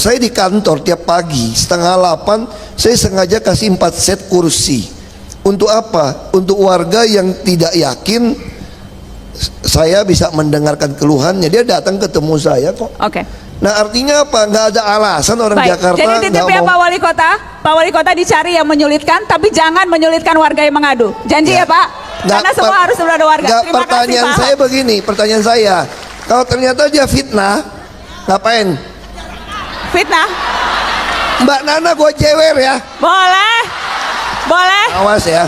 Saya di kantor tiap pagi setengah 8 saya sengaja kasih 4 set kursi. Untuk apa? Untuk warga yang tidak yakin saya bisa mendengarkan keluhannya, dia datang ketemu saya kok. Oke. Nah artinya apa? Nggak ada alasan orang Baik. Jakarta Jadi titip ya Pak Wali Kota, Pak Wali Kota dicari yang menyulitkan, tapi jangan menyulitkan warga yang mengadu. Janji ya Pak? Karena semua harus ada warga. Terima pertanyaan kasih, Pak. saya begini, pertanyaan saya, kalau ternyata dia fitnah, ngapain? Fitnah? Mbak Nana gue jewer ya. Boleh, boleh. Awas ya.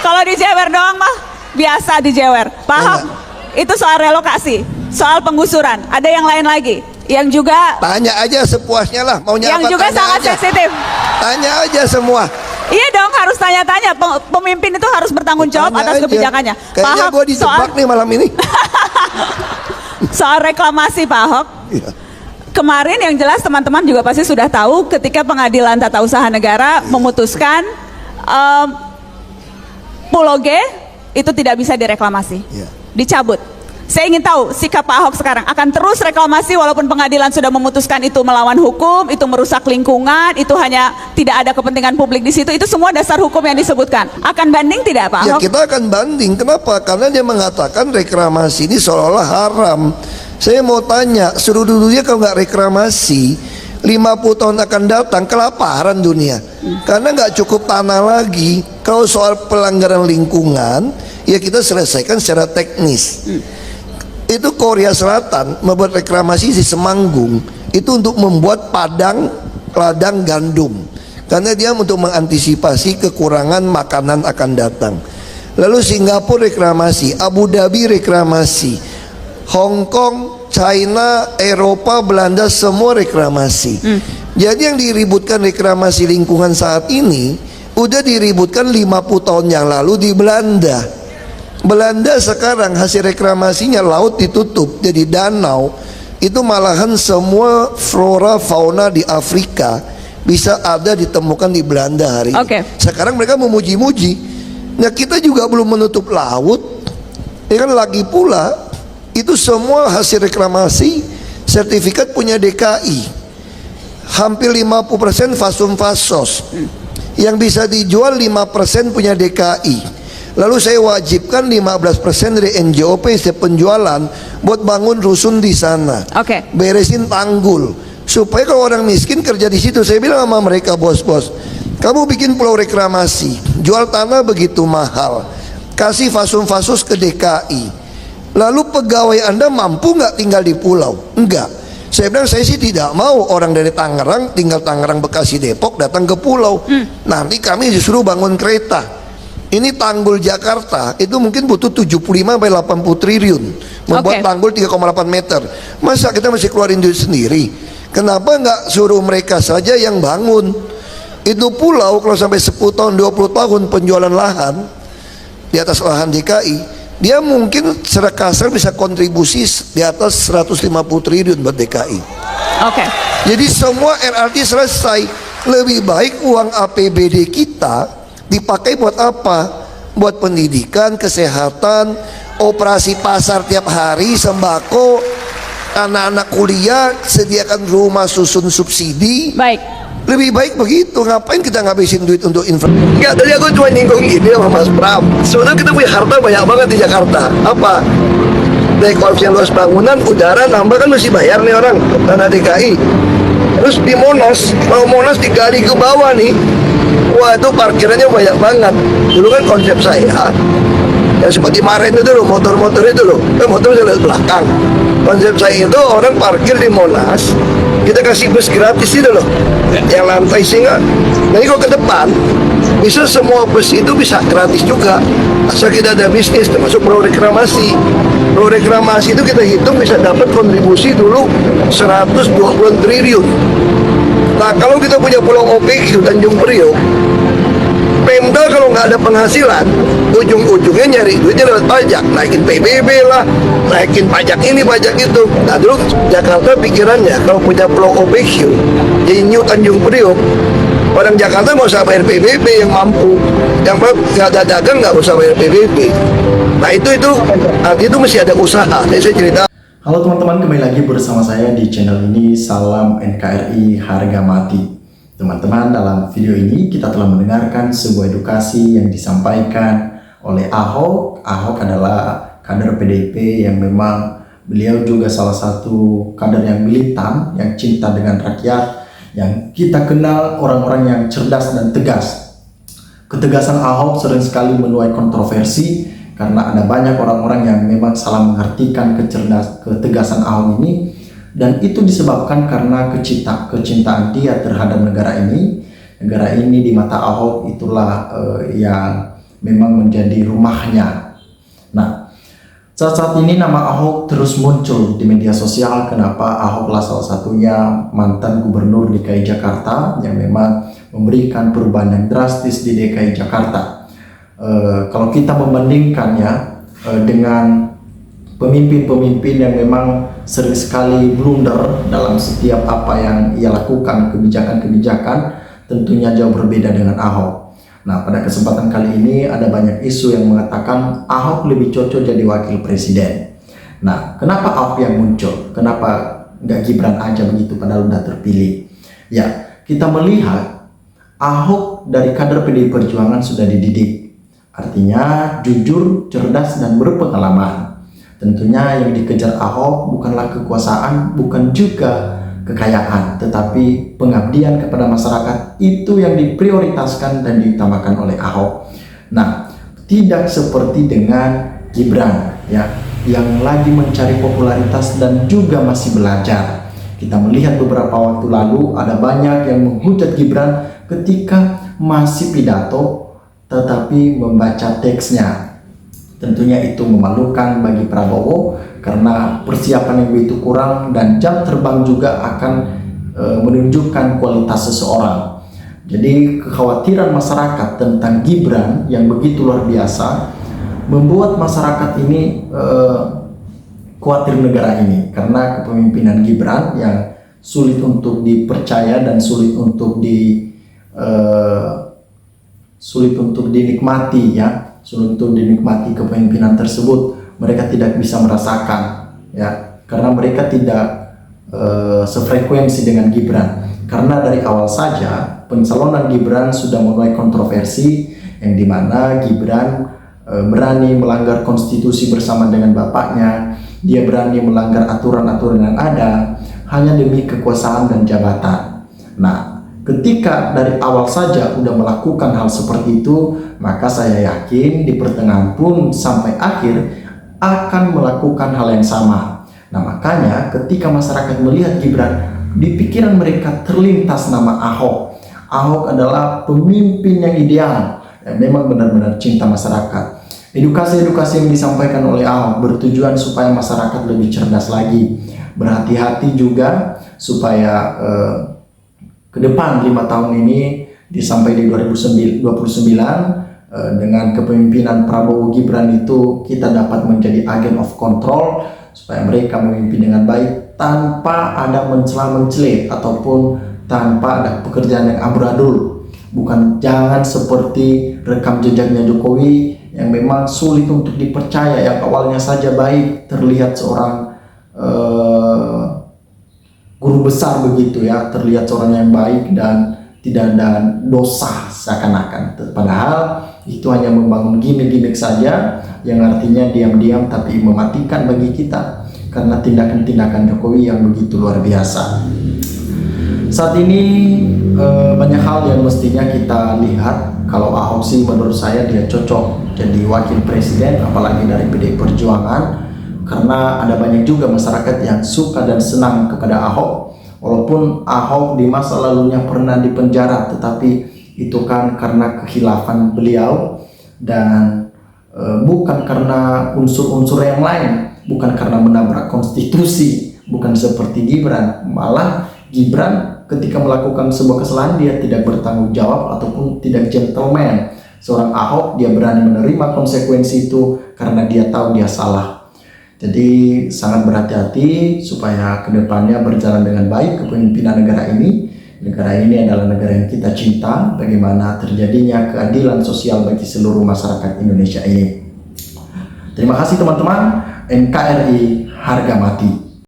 Kalau dijewer doang mah biasa dijewer. Paham? Itu soal relokasi, soal penggusuran. Ada yang lain lagi yang juga Tanya aja sepuasnya lah, maunya yang apa juga tanya sangat aja. sensitif. Tanya aja semua. Iya dong, harus tanya-tanya. Pemimpin itu harus bertanggung jawab Tanya atas aja. kebijakannya. Kayaknya gue dijebak nih malam ini. Soal reklamasi Pak Ahok, Iya. kemarin yang jelas teman-teman juga pasti sudah tahu ketika Pengadilan Tata Usaha Negara memutuskan Pulau G itu tidak bisa direklamasi, Iya. dicabut. Saya ingin tahu sikap Pak Ahok sekarang, akan terus reklamasi walaupun pengadilan sudah memutuskan itu melawan hukum, itu merusak lingkungan, itu hanya tidak ada kepentingan publik di situ, itu semua dasar hukum yang disebutkan. Akan banding tidak Pak Ya Ahok? kita akan banding. Kenapa? Karena dia mengatakan reklamasi ini seolah-olah haram. Saya mau tanya, seluruh dunia kalau nggak reklamasi 50 tahun akan datang kelaparan dunia. Karena nggak cukup tanah lagi. Kalau soal pelanggaran lingkungan, ya kita selesaikan secara teknis. Itu Korea Selatan membuat reklamasi di Semanggung itu untuk membuat ladang gandum, karena dia untuk mengantisipasi kekurangan makanan akan datang. Lalu Singapura reklamasi, Abu Dhabi reklamasi, Hong Kong, China, Eropa, Belanda semua reklamasi. Jadi yang diributkan reklamasi lingkungan saat ini udah diributkan 50 tahun yang lalu di Belanda. Belanda sekarang hasil reklamasinya laut ditutup jadi danau, itu malahan semua flora fauna di Afrika bisa ada ditemukan di Belanda hari ini. Sekarang mereka memuji-muji. Nah kita juga belum menutup laut, ya kan, lagi pula itu semua hasil reklamasi sertifikat punya DKI. Hampir 50% fasum fasos, yang bisa dijual 5% punya DKI. Lalu saya wajibkan 15% dari NJOP setiap penjualan buat bangun rusun di sana. Beresin tanggul supaya kalau orang miskin kerja di situ. Saya bilang sama mereka, bos-bos, kamu bikin pulau reklamasi, jual tanah begitu mahal, kasih fasum-fasus ke DKI. Lalu pegawai Anda mampu nggak tinggal di pulau? Enggak. Saya bilang saya sih tidak mau orang dari Tangerang tinggal Tangerang, Bekasi, Depok datang ke pulau. Nanti kami disuruh bangun kereta. Ini tanggul Jakarta itu mungkin butuh 75 sampai 80 triliun membuat tanggul 3,8 meter. Masa kita masih keluarin duit sendiri? Kenapa nggak suruh mereka saja yang bangun? Itu pulau kalau sampai 10 tahun 20 tahun penjualan lahan di atas lahan DKI, dia mungkin secara kasar bisa kontribusi di atas 150 triliun buat DKI. Jadi semua RRT selesai. Lebih baik uang APBD kita dipakai buat apa? Buat pendidikan, kesehatan, operasi pasar tiap hari, sembako, anak-anak kuliah, sediakan rumah susun subsidi. Lebih baik begitu. Ngapain kita ngabisin duit untuk infrastruktur? Enggak, tadi aku cuma nyinggung gini sama Mas Pram. Sebenarnya kita punya harta banyak banget di Jakarta. Apa? Dari koefisien luas bangunan, udara nambah kan mesti bayar nih orang tanah DKI. Terus di Monas, kalau Monas digali ke bawah nih, wah itu parkirannya banyak banget. Dulu kan konsep saya, yang seperti kemarin itu loh, motor-motor itu loh, motor saya lihat belakang. Konsep saya itu orang parkir di Monas, kita kasih bus gratis itu loh, yang lantai singa. Jadi kalau ke depan, bisa semua bus itu bisa gratis juga, asal kita ada bisnis, termasuk pulau reklamasi. Pulau reklamasi itu kita hitung bisa dapat kontribusi dulu 120 triliun. Nah kalau kita punya pulau OPQ Tanjung Priok, Pemda kalau nggak ada penghasilan, ujung-ujungnya nyari duitnya lewat pajak, naikin PBB lah, naikin pajak ini, pajak itu. Nah dulu Jakarta pikirannya kalau punya pulau OPQ, jadi New Tanjung Priok, orang Jakarta nggak usah bayar PBB yang mampu, yang nggak ada dagang nggak usah bayar PBB. Nah itu mesti ada usaha. Jadi saya cerita. Halo teman-teman, kembali lagi bersama saya di channel ini. Salam NKRI harga mati. Teman-teman, dalam video ini kita telah mendengarkan sebuah edukasi yang disampaikan oleh Ahok. Ahok adalah kader PDIP yang memang beliau juga salah satu kader yang militan, yang cinta dengan rakyat, yang kita kenal orang-orang yang cerdas dan tegas. Ketegasan Ahok sering sekali menuai kontroversi karena ada banyak orang-orang yang memang salah mengartikan ketegasan Ahok ini, dan itu disebabkan karena kecintaan dia terhadap negara ini. Negara ini di mata Ahok itulah yang memang menjadi rumahnya. Nah, saat ini nama Ahok terus muncul di media sosial. Kenapa? Ahoklah salah satunya mantan gubernur DKI Jakarta yang memang memberikan perubahan yang drastis di DKI Jakarta. Kalau kita membandingkan dengan pemimpin-pemimpin yang memang sering sekali blunder dalam setiap apa yang ia lakukan, kebijakan-kebijakan tentunya jauh berbeda dengan Ahok. Nah, pada kesempatan kali ini ada banyak isu yang mengatakan Ahok lebih cocok jadi wakil presiden. Nah, kenapa Ahok yang muncul? Kenapa nggak Gibran aja begitu padahal udah terpilih? Ya, kita melihat Ahok dari kader PDI Perjuangan sudah dididik. Artinya jujur, cerdas, dan berpengalaman. Tentunya yang dikejar Ahok bukanlah kekuasaan, bukan juga kekayaan, tetapi pengabdian kepada masyarakat. Itu yang diprioritaskan dan diutamakan oleh Ahok. Nah, tidak seperti dengan Gibran yang lagi mencari popularitas dan juga masih belajar. Kita melihat beberapa waktu lalu ada banyak yang menghujat Gibran ketika masih pidato tetapi membaca teksnya. Tentunya itu memalukan bagi Prabowo karena persiapan yang begitu kurang dan jam terbang juga akan menunjukkan kualitas seseorang. Jadi kekhawatiran masyarakat tentang Gibran yang begitu luar biasa membuat masyarakat ini khawatir negara ini karena kepemimpinan Gibran yang sulit untuk dipercaya dan sulit untuk dinikmati, sulit untuk dinikmati kepemimpinan tersebut. Mereka tidak bisa merasakan, karena mereka tidak sefrekuensi dengan Gibran. Karena dari awal saja pencalonan Gibran sudah menuai kontroversi, yang dimana Gibran berani melanggar konstitusi bersama dengan bapaknya. Dia berani melanggar aturan-aturan yang ada hanya demi kekuasaan dan jabatan. Nah, ketika dari awal saja udah melakukan hal seperti itu, maka saya yakin di pertengahan pun sampai akhir akan melakukan hal yang sama. Nah, makanya ketika masyarakat melihat Gibran, di pikiran mereka terlintas nama Ahok. Ahok adalah pemimpin yang ideal, yang memang benar-benar cinta masyarakat. Edukasi-edukasi yang disampaikan oleh Ahok bertujuan supaya masyarakat lebih cerdas lagi, berhati-hati juga supaya ke depan 5 tahun ini sampai di 2029 dengan kepemimpinan Prabowo Gibran itu kita dapat menjadi agent of control supaya mereka memimpin dengan baik tanpa ada mencela-mencela ataupun tanpa ada pekerjaan yang amburadul. Jangan seperti rekam jejaknya Jokowi yang memang sulit untuk dipercaya, yang awalnya saja baik, terlihat seorang guru besar begitu terlihat seorang yang baik dan tidak ada dosa seakan-akan. Padahal itu hanya membangun gimmick-gimmick saja yang artinya diam-diam tapi mematikan bagi kita karena tindakan-tindakan Jokowi yang begitu luar biasa. Saat ini banyak hal yang mestinya kita lihat. Kalau Ahok sih menurut saya dia cocok jadi wakil presiden, apalagi dari PDI Perjuangan. Karena ada banyak juga masyarakat yang suka dan senang kepada Ahok. Walaupun Ahok di masa lalunya pernah dipenjara, tetapi itu kan karena kekhilafan beliau dan bukan karena unsur-unsur yang lain, bukan karena menabrak konstitusi, bukan seperti Gibran. Malah Gibran ketika melakukan sebuah kesalahan dia tidak bertanggung jawab ataupun tidak gentleman. Seorang Ahok dia berani menerima konsekuensi itu karena dia tahu dia salah. Jadi sangat berhati-hati supaya kedepannya berjalan dengan baik kepemimpinan negara ini. Negara ini adalah negara yang kita cinta, bagaimana terjadinya keadilan sosial bagi seluruh masyarakat Indonesia ini. Terima kasih teman-teman. NKRI harga mati.